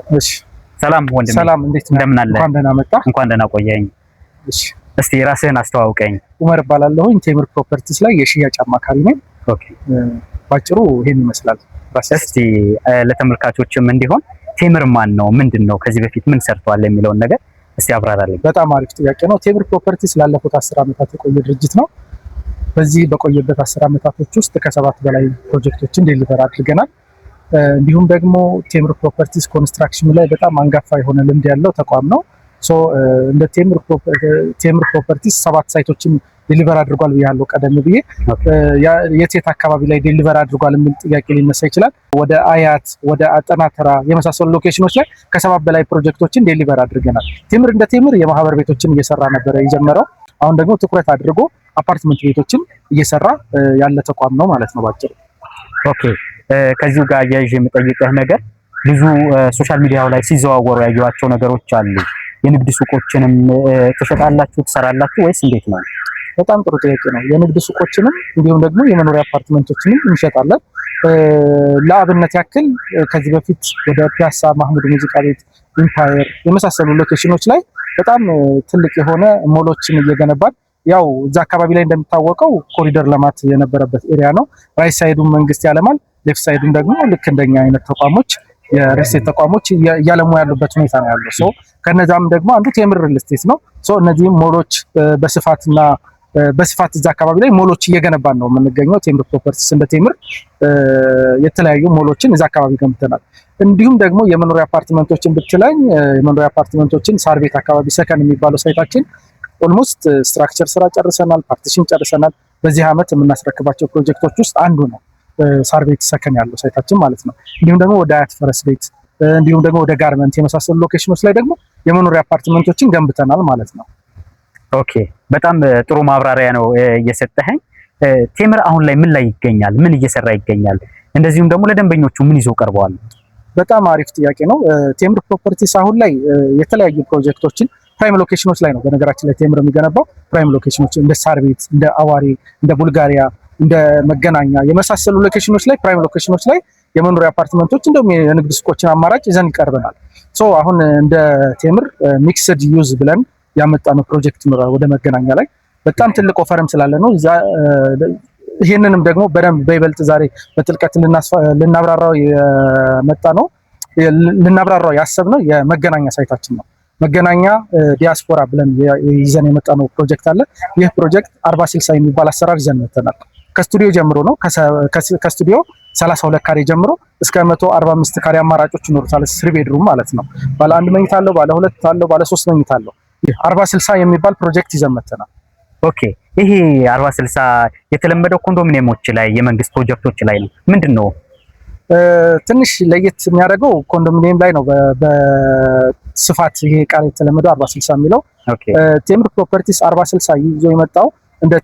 እሺ ሰላም ወንድሜ፣ ሰላም፣ እንዴት ነህ? እንደምን አለ? እንኳን ደህና መጣ። እንኳን ደህና ቆየኝ። እሺ፣ እስቲ ራስህን አስተዋውቀኝ። ኡመር እባላለሁኝ። ቴምር ፕሮፐርቲስ ላይ የሽያጭ አማካሪ ነኝ። ኦኬ፣ ባጭሩ ይሄን ይመስላል። እስቲ ለተመልካቾችም እንዲሆን ቴምር ማን ነው? ምንድነው? ከዚህ በፊት ምን ሰርቷል የሚለውን ነገር እስቲ አብራራልኝ። በጣም አሪፍ ጥያቄ ነው። ቴምር ፕሮፐርቲስ ላለፉት 10 ዓመታት የቆየ ድርጅት ነው። በዚህ በቆየበት 10 ዓመታቶች ውስጥ ከ7 በላይ ፕሮጀክቶችን ዴሊቨር አድርገናል። እንዲሁም ደግሞ ቴምር ፕሮፐርቲስ ኮንስትራክሽን ላይ በጣም አንጋፋ የሆነ ልምድ ያለው ተቋም ነው። እንደ ቴምር ፕሮፐርቲስ 7 ሳይቶችን ዴሊቨር አድርጓል ብያለሁ ቀደም ብዬ። የት አካባቢ ላይ ዴሊቨር አድርጓል የሚል ጥያቄ ሊነሳ ይችላል። ወደ አያት፣ ወደ አጠናተራ የመሳሰሉ ሎኬሽኖች ላይ ከ7 በላይ ፕሮጀክቶችን ዴሊቨር አድርገናል። ቴምር እንደ ቴምር የማህበር ቤቶችን እየሰራ ነበረ የጀመረው። አሁን ደግሞ ትኩረት አድርጎ አፓርትመንት ቤቶችን እየሰራ ያለ ተቋም ነው ማለት ነው ባጭሩ። ኦኬ፣ ከዚሁ ጋር አያይዤ የምጠይቅህ ነገር ብዙ ሶሻል ሚዲያው ላይ ሲዘዋወሩ ያየኋቸው ነገሮች አሉ። የንግድ ሱቆችንም ትሸጣላችሁ፣ ትሰራላችሁ ወይስ እንዴት ነው? በጣም ጥሩ ጥያቄ ነው። የንግድ ሱቆችንም እንዲሁም ደግሞ የመኖሪያ አፓርትመንቶችንም እንሸጣለን። ለአብነት ያክል ከዚህ በፊት ወደ ፒያሳ ማህሙድ ሙዚቃ ቤት፣ ኢምፓየር የመሳሰሉ ሎኬሽኖች ላይ በጣም ትልቅ የሆነ ሞሎችን እየገነባን፣ ያው እዛ አካባቢ ላይ እንደሚታወቀው ኮሪደር ልማት የነበረበት ኤሪያ ነው። ራይት ሳይዱን መንግስት ያለማል፣ ሌፍት ሳይዱን ደግሞ ልክ እንደኛ አይነት ተቋሞች የሪልስቴት ተቋሞች እያለሙ ያሉበት ሁኔታ ነው ያለው። ከነዛም ደግሞ አንዱ ቴምር ሪልስቴት ነው። እነዚህም ሞሎች በስፋት እዛ አካባቢ ላይ ሞሎች እየገነባን ነው የምንገኘው። ቴምር ፕሮፐርቲስ እንደ ቴምር የተለያዩ ሞሎችን እዛ አካባቢ ገንብተናል። እንዲሁም ደግሞ የመኖሪያ አፓርትመንቶችን ብትለኝ የመኖሪያ አፓርትመንቶችን ሳር ቤት አካባቢ ሰከን የሚባለው ሳይታችን ኦልሞስት ስትራክቸር ስራ ጨርሰናል፣ ፓርቲሽን ጨርሰናል። በዚህ ዓመት የምናስረክባቸው ፕሮጀክቶች ውስጥ አንዱ ነው ሳር ቤት ሰከን ያለው ሳይታችን ማለት ነው። እንዲሁም ደግሞ ወደ አያት ፈረስ ቤት እንዲሁም ደግሞ ወደ ጋርመንት የመሳሰሉ ሎኬሽኖች ላይ ደግሞ የመኖሪያ አፓርትመንቶችን ገንብተናል ማለት ነው። ኦኬ፣ በጣም ጥሩ ማብራሪያ ነው እየሰጠኸኝ። ቴምር አሁን ላይ ምን ላይ ይገኛል? ምን እየሰራ ይገኛል? እንደዚሁም ደግሞ ለደንበኞቹ ምን ይዘው ቀርበዋል? በጣም አሪፍ ጥያቄ ነው። ቴምር ፕሮፐርቲስ አሁን ላይ የተለያዩ ፕሮጀክቶችን ፕራይም ሎኬሽኖች ላይ ነው በነገራችን ላይ ቴምር የሚገነባው። ፕራይም ሎኬሽኖች እንደ ሳር ቤት፣ እንደ አዋሪ፣ እንደ ቡልጋሪያ፣ እንደ መገናኛ የመሳሰሉ ሎኬሽኖች ላይ ፕራይም ሎኬሽኖች ላይ የመኖሪያ አፓርትመንቶች እንደውም የንግድ ሱቆችን አማራጭ ይዘን ይቀርበናል። አሁን እንደ ቴምር ሚክስድ ዩዝ ብለን ያመጣነው ፕሮጀክት ወደ መገናኛ ላይ በጣም ትልቅ ኦፈርም ስላለ ነው። ይህንንም ደግሞ በደንብ በይበልጥ ዛሬ በጥልቀት ልናብራራው ያሰብነው የመገናኛ ሳይታችን ነው። መገናኛ ዲያስፖራ ብለን ይዘን የመጣነው ፕሮጀክት አለ። ይህ ፕሮጀክት 40/60 የሚባል አሰራር ይዘን መጥተናል። ከስቱዲዮ ጀምሮ ነው። ከስቱዲዮ 32 ካሬ ጀምሮ እስከ 145 ካሬ አማራጮች ይኖሩታል። 3 ቤድሩም ማለት ነው። ባለ 1 መኝታ አለው፣ ባለ 2 አለው፣ ባለ 3 መኝታ አለው። 40/60 የሚባል ፕሮጀክት ይዘን መጥተናል። ኦኬ፣ ይሄ 40/60 የተለመደው ኮንዶሚኒየሞች ላይ የመንግስት ፕሮጀክቶች ላይ ነው። ምንድነው ትንሽ ለየት የሚያደርገው ኮንዶሚኒየም ላይ ነው በስፋት ይሄ ቃል የተለመደው 40/60 የሚለው። ቴምር ፕሮፐርቲስ 40/60 ይዞ የመጣው እንደ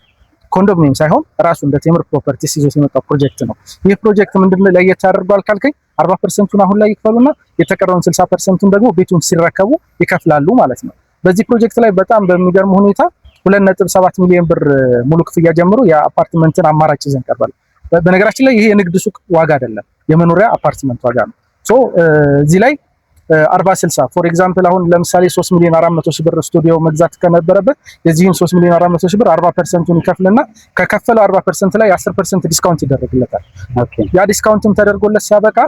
ኮንዶሚኒየም ሳይሆን ራሱ እንደ ቴምር ፕሮፐርቲስ ይዞ የመጣው ፕሮጀክት ነው። ይህ ፕሮጀክት ምንድነው ለየት ያደርገዋል ካልከኝ 40%ን አሁን ላይ ይከፍሉና የተቀረውን 60%ን ደግሞ ቤቱን ሲረከቡ ይከፍላሉ ማለት ነው። በዚህ ፕሮጀክት ላይ በጣም በሚገርም ሁኔታ 2.7 ሚሊዮን ብር ሙሉ ክፍያ ጀምሮ የአፓርትመንትን አማራጭ ይዘን ቀርባል። በነገራችን ላይ ይሄ የንግድ ሱቅ ዋጋ አይደለም፣ የመኖሪያ አፓርትመንት ዋጋ ነው። እዚህ ላይ 40/60 ፎር ኤግዛምፕል አሁን ለምሳሌ 3,400,000 ብር ስቱዲዮ መግዛት ከነበረበት የዚህን 3,400,000 ብር 40%ን ይከፍልና ከከፈለው 40% ላይ 10% ዲስካውንት ይደረግለታል። ያ ዲስካውንትም ተደርጎለት ሲያበቃ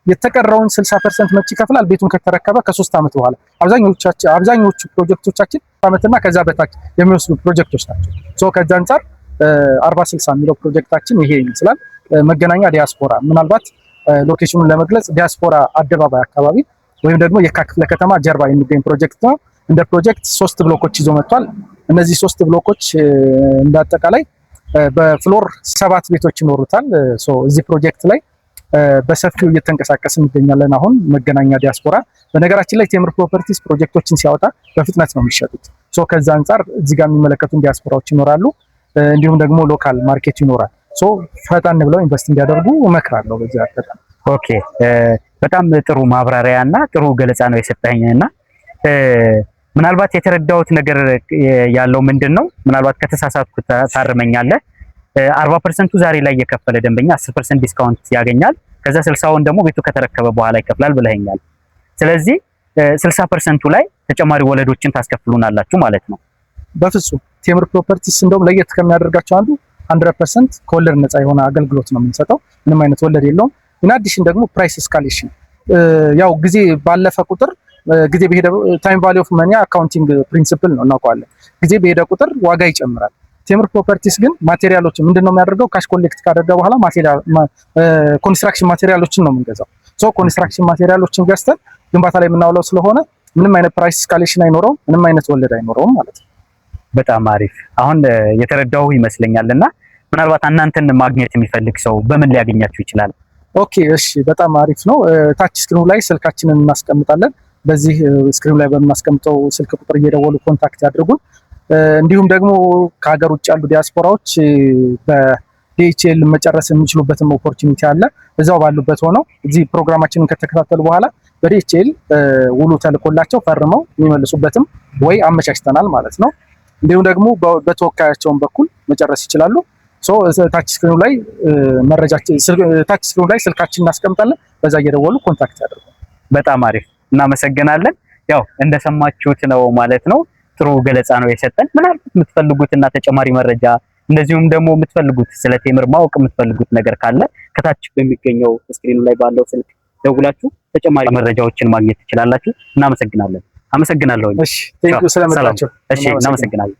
የተቀረውን 60% መቼ ይከፍላል? ቤቱን ከተረከበ ከ3 ዓመት በኋላ። አብዛኞቹ ፕሮጀክቶቻችን ዓመትና ከዛ በታች የሚወስዱ ፕሮጀክቶች ናቸው። ከዛ አንፃር 40/60 የሚለው ፕሮጀክታችን ይሄ ይመስላል። መገናኛ ዲያስፖራ፣ ምናልባት ሎኬሽኑን ለመግለጽ ዲያስፖራ አደባባይ አካባቢ ወይም ደግሞ የካ ክፍለ ከተማ ጀርባ የሚገኝ ፕሮጀክት ነው። እንደ ፕሮጀክት 3 ብሎኮች ይዞ መጥቷል። እነዚህ 3 ብሎኮች እንዳጠቃላይ በፍሎር 7 ቤቶች ይኖሩታል። እዚህ ፕሮጀክት ላይ በሰፊው እየተንቀሳቀስን እንገኛለን። አሁን መገናኛ ዲያስፖራ፣ በነገራችን ላይ ቴምር ፕሮፐርቲስ ፕሮጀክቶችን ሲያወጣ በፍጥነት ነው የሚሸጡት። ከዛ አንፃር እዚህ ጋር የሚመለከቱን ዲያስፖራዎች ይኖራሉ። እንዲሁም ደግሞ ሎካል ማርኬት ይኖራል። ፈጣን ብለው ኢንቨስት እንዲያደርጉ እመክራለሁ በዚህ አጋጣሚ። ኦኬ፣ በጣም ጥሩ ማብራሪያ እና ጥሩ ገለጻ ነው የሰጠኸኝና ምናልባት የተረዳሁት ነገር ያለው ምንድነው፣ ምናልባት ከተሳሳትኩ ታርመኛለህ። 40%ቱ ዛሬ ላይ የከፈለ ደንበኛ 10% ዲስካውንት ያገኛል። ከዛ 60ውን ደግሞ ቤቱ ከተረከበ በኋላ ይከፍላል ብለኸኛል። ስለዚህ 60% ላይ ተጨማሪ ወለዶችን ታስከፍሉናላችሁ ማለት ነው። በፍጹም ቴምር ፕሮፐርቲስ እንደውም ለየት ከሚያደርጋቸው አንዱ 100% ከወለድ ነፃ የሆነ አገልግሎት ነው የምንሰጠው። ምንም አይነት ወለድ የለውም። ኢንአዲሽን ደግሞ ፕራይስ ኤስካሌሽን ያው ጊዜ ባለፈ ቁጥር ጊዜ በሄደ ታይም ቫልዩ ኦፍ መኒ አካውንቲንግ ፕሪንሲፕል ነው እናውቀዋለን። ጊዜ በሄደ ቁጥር ዋጋ ይጨምራል። ቴምር ፕሮፐርቲስ ግን ማቴሪያሎችን ምንድነው የሚያደርገው? ካሽ ኮሌክት ካደረገ በኋላ ማቴሪያል ኮንስትራክሽን ማቴሪያሎችን ነው የምንገዛው። ሶ ኮንስትራክሽን ማቴሪያሎችን ገዝተን ግንባታ ላይ የምናውለው ስለሆነ ምንም አይነት ፕራይስ ኤስካሌሽን አይኖረውም፣ ምንም አይነት ወለድ አይኖረውም ማለት ነው። በጣም አሪፍ። አሁን የተረዳው ይመስለኛልና ምናልባት እናንተን ማግኘት የሚፈልግ ሰው በምን ሊያገኛችሁ ይችላል? ኦኬ እሺ፣ በጣም አሪፍ ነው። ታች ስክሪኑ ላይ ስልካችንን እናስቀምጣለን። በዚህ ስክሪኑ ላይ በምናስቀምጠው ስልክ ቁጥር እየደወሉ ኮንታክት ያድርጉን። እንዲሁም ደግሞ ከሀገር ውጭ ያሉ ዲያስፖራዎች በዲኤችኤል መጨረስ የሚችሉበትም ኦፖርቹኒቲ አለ። እዛው ባሉበት ሆነው እዚህ ፕሮግራማችንን ከተከታተሉ በኋላ በዲኤችኤል ውሉ ተልኮላቸው ፈርመው የሚመልሱበትም ወይ አመቻችተናል ማለት ነው። እንዲሁም ደግሞ በተወካያቸውን በኩል መጨረስ ይችላሉ። ታች ስክሪኑ ላይ ታች ስክሪኑ ላይ ስልካችን እናስቀምጣለን። በዛ እየደወሉ ኮንታክት ያድርጉ። በጣም አሪፍ እናመሰግናለን። ያው እንደሰማችሁት ነው ማለት ነው። ጥሩ ገለጻ ነው የሰጠን። ምናልባት የምትፈልጉትና ተጨማሪ መረጃ እንደዚሁም ደግሞ የምትፈልጉት ስለ ቴምር ማወቅ የምትፈልጉት ነገር ካለ ከታች በሚገኘው ስክሪኑ ላይ ባለው ስልክ ደውላችሁ ተጨማሪ መረጃዎችን ማግኘት ትችላላችሁ። እናመሰግናለን። አመሰግናለሁ። እሺ ቴንክ ዩ ስለመጣችሁ። እሺ እናመሰግናለን።